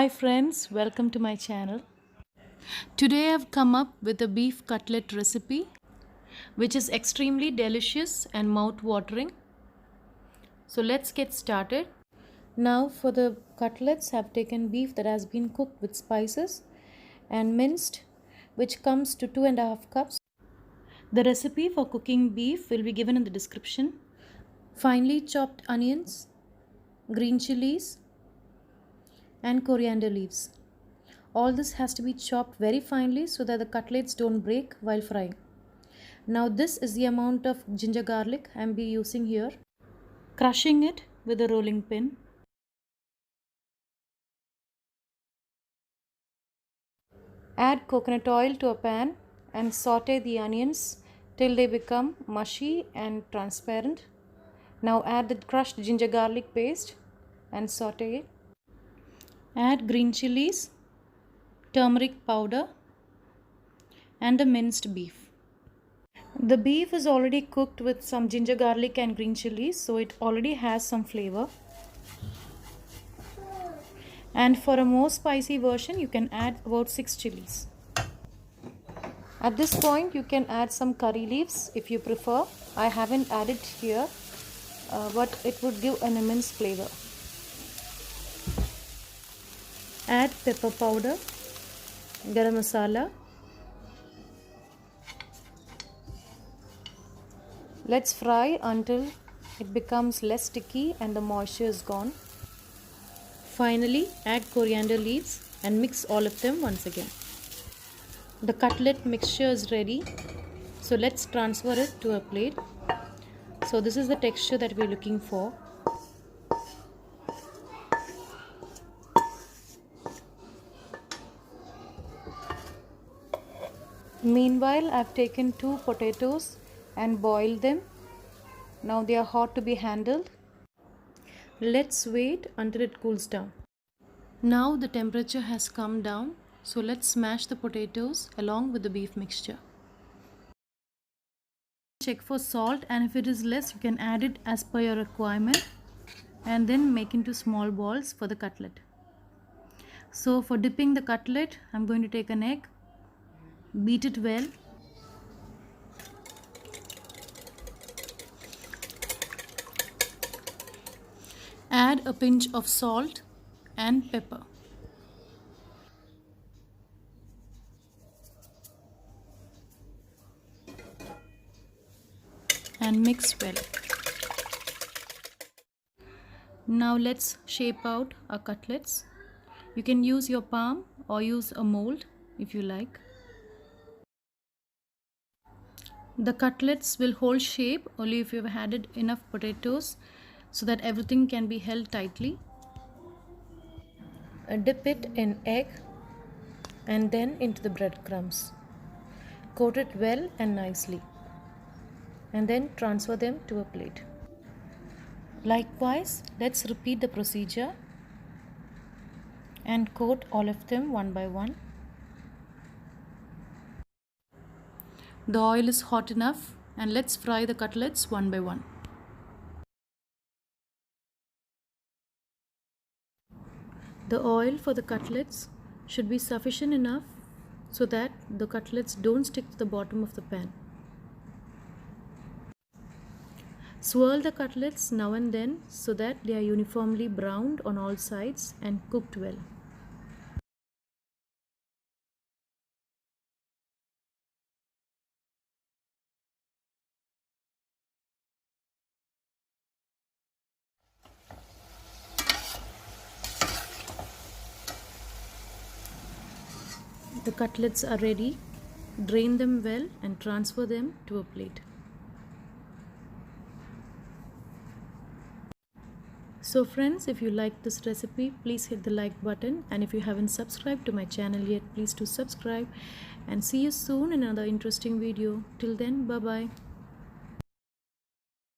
Hi friends, welcome to my channel. Today I've come up with a beef cutlet recipe which is extremely delicious and mouth-watering. So let's get started. Now for the cutlets I've taken beef that has been cooked with spices and minced, which comes to 2.5 cups. The recipe for cooking beef will be given in the description. Finely chopped onions, green chilies and coriander leaves. All this has to be chopped very finely so that the cutlets don't break while frying. Now this is the amount of ginger garlic I am using here. Crushing it with a rolling pin. Add coconut oil to a pan and saute the onions till they become mushy and transparent. Now add the crushed ginger garlic paste and saute it. Add green chilies, turmeric powder and the minced beef. The beef is already cooked with some ginger garlic and green chilies, so it already has some flavor. And for a more spicy version, you can add about 6 chilies. At this point, you can add some curry leaves if you prefer. I haven't added here, but it would give an immense flavor. Add pepper powder, garam masala. Let's fry until it becomes less sticky and the moisture is gone. Finally, add coriander leaves and mix all of them once again. The cutlet mixture is ready, so let's transfer it to a plate. So this is the texture that we're looking for. Meanwhile, I've taken 2 potatoes and boiled them. Now they are hot to be handled. Let's wait until it cools down. Now the temperature has come down, so let's smash the potatoes along with the beef mixture. Check for salt, and if it is less, you can add it as per your requirement and then make into small balls for the cutlet. So for dipping the cutlet, I'm going to take an egg, beat it well. Add a pinch of salt and pepper. And mix well. Now let's shape out our cutlets. You can use your palm or use a mold if you like. The cutlets will hold shape only if you have added enough potatoes so that everything can be held tightly. Dip it in egg and then into the breadcrumbs. Coat it well and nicely, and then transfer them to a plate. Likewise, let's repeat the procedure and coat all of them one by one. The oil is hot enough, and let's fry the cutlets one by one. The oil for the cutlets should be sufficient enough so that the cutlets don't stick to the bottom of the pan. Swirl the cutlets now and then so that they are uniformly browned on all sides and cooked well. The cutlets are ready. Drain them well and transfer them to a plate. So friends, if you like this recipe, please hit the like button, and if you haven't subscribed to my channel yet, please do subscribe, and see you soon in another interesting video. Till then, bye bye.